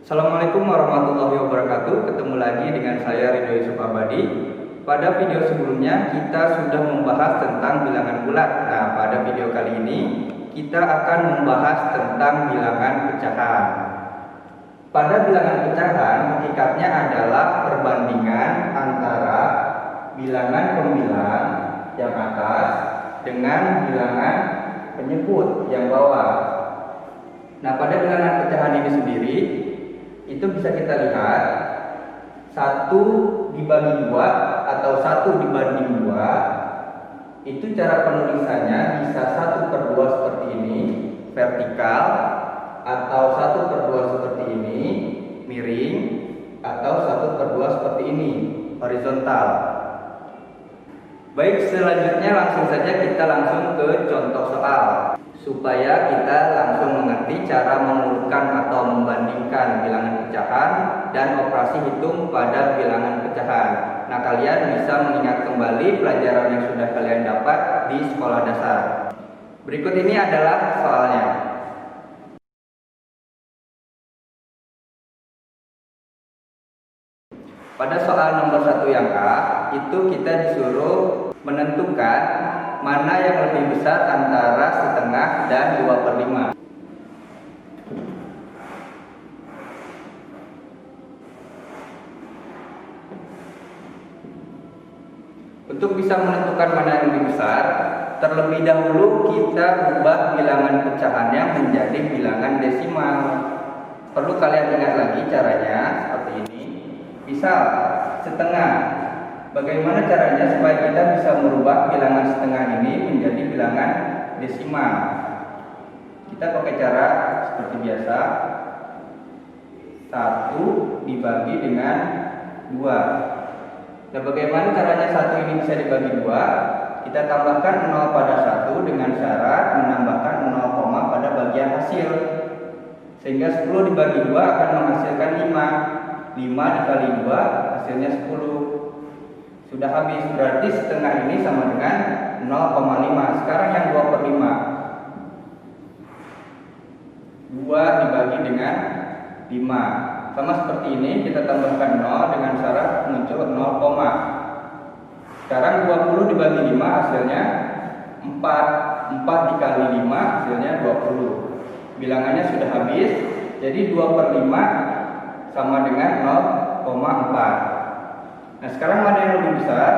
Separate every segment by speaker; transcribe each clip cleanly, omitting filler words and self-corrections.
Speaker 1: Assalamualaikum warahmatullahi wabarakatuh. Ketemu lagi dengan saya Ridho Yusuf Abadi. Pada video sebelumnya kita sudah membahas tentang bilangan bulat. Nah, pada video kali ini kita akan membahas tentang bilangan pecahan. Pada bilangan pecahan, hakikatnya adalah perbandingan antara bilangan pembilang yang atas dengan bilangan penyebut yang bawah. Nah, pada bilangan pecahan ini sendiri itu bisa kita lihat 1 dibagi 2 atau 1 dibanding 2. Itu cara penulisannya bisa 1/2 seperti ini vertikal, atau 1/2 seperti ini miring, atau 1/2 seperti ini horizontal. Baik, selanjutnya langsung saja kita langsung ke contoh soal supaya kita langsung mengerti cara mengurutkan atau membandingkan bilangan pecahan dan operasi hitung pada bilangan pecahan. Nah, kalian bisa mengingat kembali pelajaran yang sudah kalian dapat di sekolah dasar. Berikut ini adalah soalnya. Pada soal nomor 1 yang A, itu kita disuruh menentukan mana yang lebih besar antara setengah dan 2/5. Untuk bisa menentukan mana yang lebih besar, terlebih dahulu kita ubah bilangan pecahannya menjadi bilangan desimal. Perlu kalian ingat lagi caranya seperti ini. Misal, setengah. Bagaimana caranya supaya kita bisa merubah bilangan setengah ini menjadi bilangan desimal? Kita pakai cara seperti biasa. 1 dibagi dengan 2. Nah, bagaimana caranya 1 ini bisa dibagi 2? Kita tambahkan 0 pada 1 dengan syarat menambahkan 0, pada bagian hasil. Sehingga 10 dibagi 2 akan menghasilkan 5. 5 dikali 2 hasilnya 10. Sudah habis, berarti setengah ini sama dengan 0,5. Sekarang yang 2/5. 2 dibagi dengan 5. Sama seperti ini, kita tambahkan 0 dengan syarat muncul 0, sekarang 20 dibagi 5 hasilnya 4. 4 dikali 5 hasilnya 20. Bilangannya sudah habis, jadi 2/5 sama dengan 0,4. Nah, sekarang mana yang lebih besar?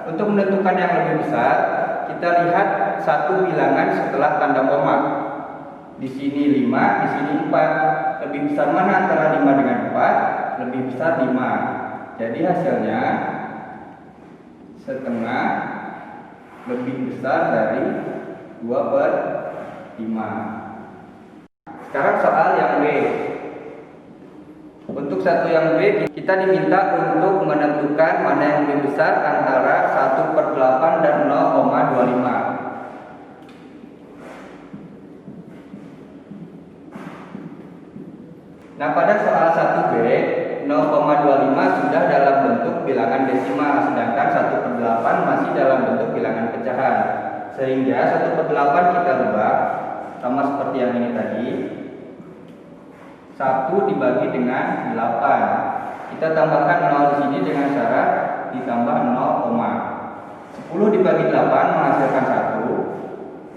Speaker 1: Untuk menentukan yang lebih besar, kita lihat satu bilangan setelah tanda koma. Di sini 5, di sini 4. Lebih besar mana antara 5 dengan 4? Lebih besar 5. Jadi hasilnya setengah lebih besar dari 2/5. Sekarang soal yang B. Untuk satu yang B, kita diminta untuk menentukan mana yang lebih besar antara 1/8 dan 0,25. Nah, pada soal 1B, 0,25 sudah dalam bentuk bilangan desimal, sedangkan 1/8 masih dalam bentuk bilangan pecahan. Sehingga 1/8 kita rubah sama seperti yang ini tadi. 1 dibagi dengan 8. Kita tambahkan 0 di sini dengan syarat ditambah 0, 10 dibagi 8 menghasilkan 1.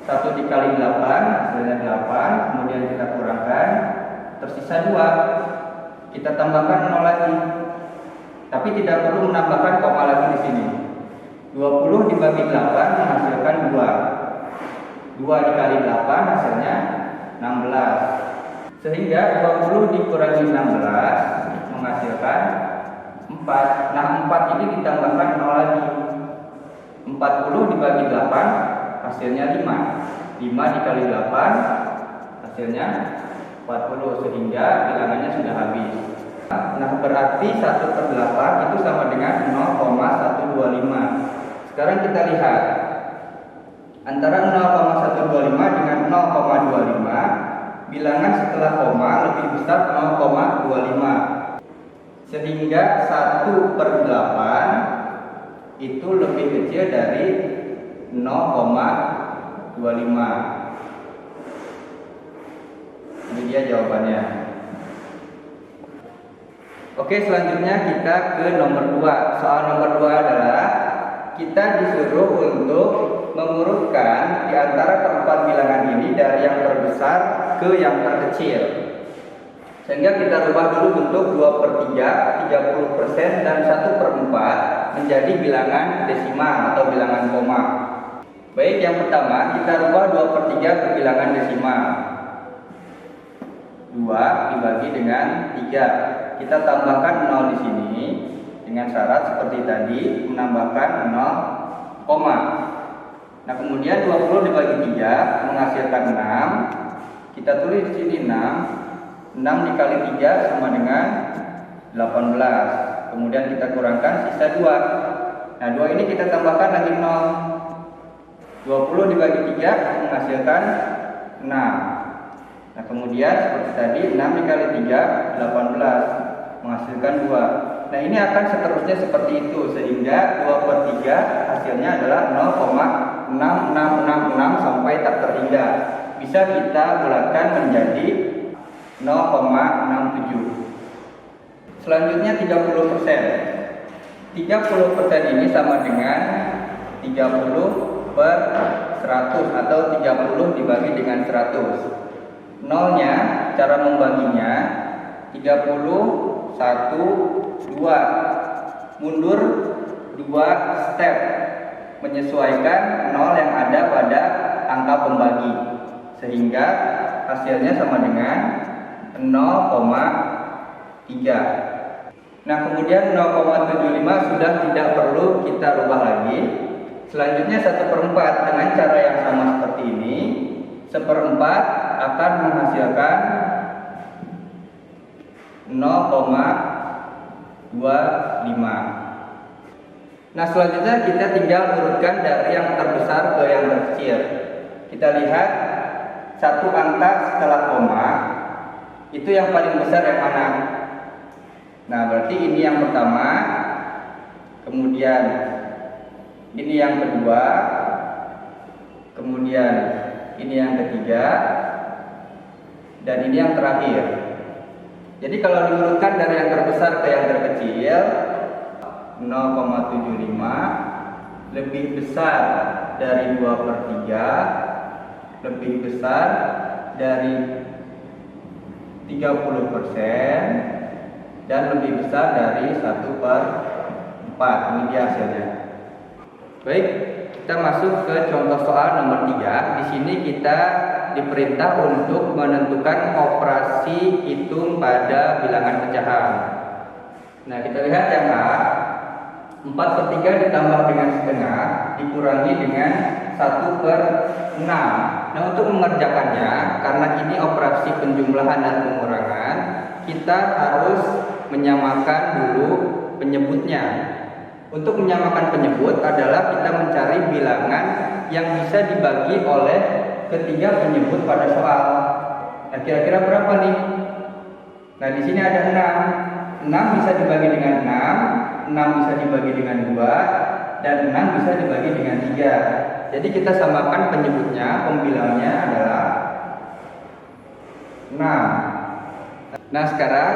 Speaker 1: 1 dikali 8 hasilnya 8. Kemudian kita kurangkan, tersisa 2. Kita tambahkan 0 lagi. Tapi tidak perlu menambahkan koma lagi di sini. 20 dibagi 8 menghasilkan 2. 2 dikali 8 hasilnya 16. Sehingga 20 dikurangi 16 menghasilkan 4. Nah, 4 ini ditambahkan 0 lagi. 40 dibagi 8 hasilnya 5. 5 dikali 8 hasilnya 40. Sehingga bilangannya sudah habis. Nah, berarti 1/8 itu sama dengan 0,125. Sekarang kita lihat antara 0,125 dengan 0,25. Bilangan setelah koma lebih besar 0,25. Sehingga 1/8 itu lebih kecil dari 0,25. Ini dia jawabannya. Oke, selanjutnya kita ke nomor 2. Soal nomor 2 adalah kita disuruh untuk mengurutkan di antara keempat bilangan ini dari yang terbesar ke yang terkecil. Sehingga kita rubah dulu bentuk 2/3, 30%, dan 1/4 menjadi bilangan desimal atau bilangan koma. Baik, yang pertama kita rubah 2/3 ke bilangan desimal. 2 dibagi dengan 3. Kita tambahkan 0 di sini dengan syarat seperti tadi, menambahkan 0, koma. Nah, kemudian 20 dibagi 3 menghasilkan 6. Kita tulis di sini 6. 6 dikali 3 sama dengan 18. Kemudian kita kurangkan sisa 2. Nah, 2 ini kita tambahkan lagi 0. 20 dibagi 3 menghasilkan 6. Nah, kemudian seperti tadi 6 dikali 3 18 menghasilkan 2. Nah, ini akan seterusnya seperti itu sehingga 2/3 hasilnya adalah 0,6666 sampai tak terhingga. Bisa kita bulatkan menjadi 0,67. Selanjutnya 30%. 30% ini sama dengan 30/100 atau 30 dibagi dengan 100. Nolnya cara membaginya 30, 1, 2. Mundur 2 step menyesuaikan 0 yang ada pada angka pembagi sehingga hasilnya sama dengan 0,3. Nah, kemudian 0,75 sudah tidak perlu kita rubah lagi. Selanjutnya 1/4 dengan cara yang sama seperti ini. 1/4 akan menghasilkan 0,25. Nah, selanjutnya kita tinggal urutkan dari yang terbesar ke yang terkecil. Kita lihat satu angka setelah koma itu yang paling besar yang mana? Nah, berarti ini yang pertama, kemudian ini yang kedua, kemudian ini yang ketiga, dan ini yang terakhir. Jadi kalau diurutkan dari yang terbesar ke yang terkecil, 0,75 lebih besar dari 2/3, lebih besar dari 30%, dan lebih besar dari 1/4. Ini dia hasilnya. Baik, kita masuk ke contoh soal nomor 3. Di sini kita diperintah untuk menentukan operasi hitung pada bilangan pecahan. Nah, kita lihat yang A. 4/3 ditambah dengan setengah dikurangi dengan 1/6. Nah, untuk mengerjakannya, karena ini operasi penjumlahan dan pengurangan, kita harus menyamakan dulu penyebutnya. Untuk menyamakan penyebut adalah kita mencari bilangan yang bisa dibagi oleh ketiga penyebut pada soal. Nah, kira-kira berapa nih? Nah, di sini ada 6. 6 bisa dibagi dengan 6, 6 bisa dibagi dengan 2, dan 6 bisa dibagi dengan 3. Jadi kita samakan penyebutnya, pembilangnya adalah 6. Nah, sekarang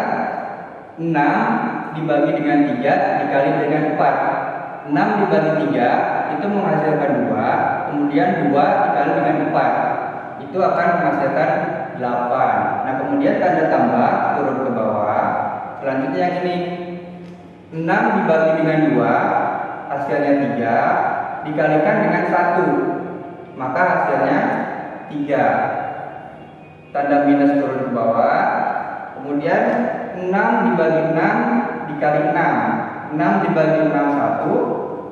Speaker 1: 6 dibagi dengan 3 dikali dengan 4. 6 dibagi 3 itu menghasilkan 2, kemudian 2 dikali dengan 4 itu akan menghasilkan 8. Nah, kemudian tanda tambah turun ke bawah. Selanjutnya yang ini 6 dibagi dengan 2 hasilnya 3 dikalikan dengan 1 maka hasilnya 3. Tanda minus turun ke bawah. Kemudian 6 dibagi 6 dikali 6. 6 dibagi 6 1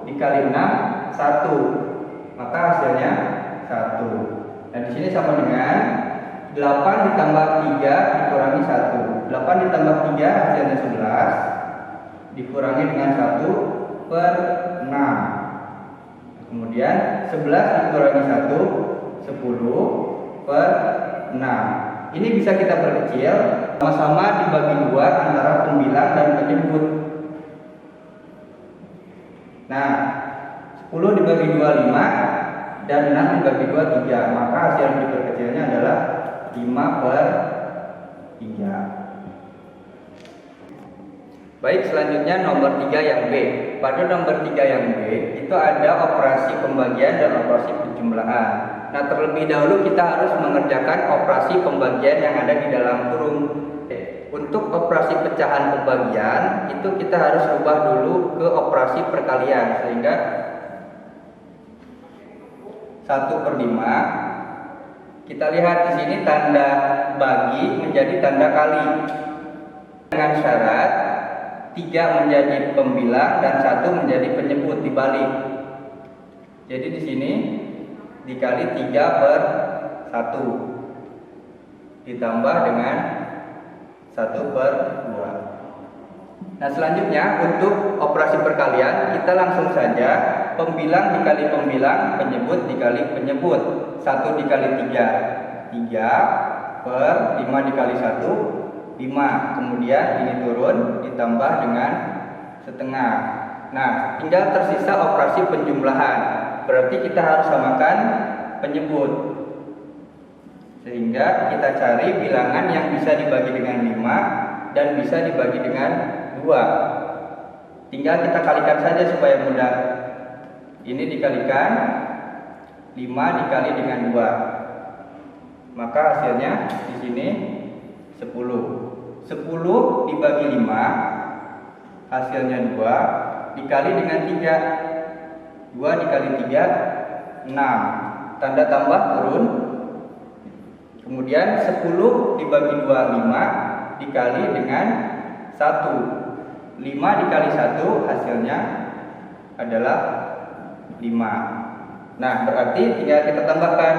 Speaker 1: dikali 6 1 maka hasilnya 1. Nah, di sini sama dengan 8 ditambah 3 dikurangi 1. 8 ditambah 3 hasilnya 11 dikurangi dengan 1/6. Kemudian 11 dikurangi 1 10/6. Ini bisa kita perkecil, sama-sama dibagi 2 antara pembilang dan penyebut. Nah, 10 dibagi 2 5 dan 6 dibagi 2 3. Maka hasil diperkecilnya adalah 5/3. Baik, selanjutnya nomor 3 yang B. Pada nomor 3 yang B itu ada operasi pembagian dan operasi penjumlahan. Nah, terlebih dahulu kita harus mengerjakan operasi pembagian yang ada di dalam kurung. Untuk operasi pecahan pembagian itu kita harus ubah dulu ke operasi perkalian, sehingga 1/5. Kita lihat di sini tanda bagi menjadi tanda kali dengan syarat 3 menjadi pembilang dan 1 menjadi penyebut dibalik. Jadi di sini dikali 3/1 ditambah dengan 1/2. Nah, selanjutnya untuk operasi perkalian kita langsung saja pembilang dikali pembilang, penyebut dikali penyebut. 1 dikali 3, 3/5 dikali 1, 5. Kemudian ini turun ditambah dengan setengah. Nah, tinggal tersisa operasi penjumlahan. Berarti kita harus samakan penyebut. Sehingga kita cari bilangan yang bisa dibagi dengan 5 dan bisa dibagi dengan 2. Tinggal kita kalikan saja supaya mudah. Ini dikalikan 5 dikali dengan 2. Maka hasilnya di sini 10. 10 dibagi 5 hasilnya 2 dikali dengan 3. 2 dikali 3 6. Tanda tambah turun. Kemudian 10 dibagi 2 5 dikali dengan 1. 5 dikali 1 hasilnya adalah 5. Nah, berarti tinggal kita tambahkan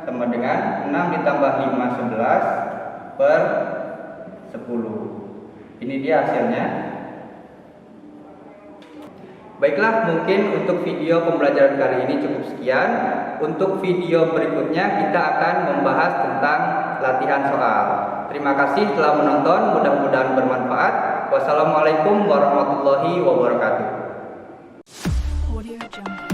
Speaker 1: sama dengan 6 ditambah 5 11/10. Ini dia hasilnya. Baiklah, mungkin untuk video pembelajaran kali ini cukup sekian. Untuk video berikutnya kita akan membahas tentang latihan soal. Terima kasih telah menonton, mudah-mudahan bermanfaat. Wassalamualaikum warahmatullahi wabarakatuh.
Speaker 2: Audio Jungle.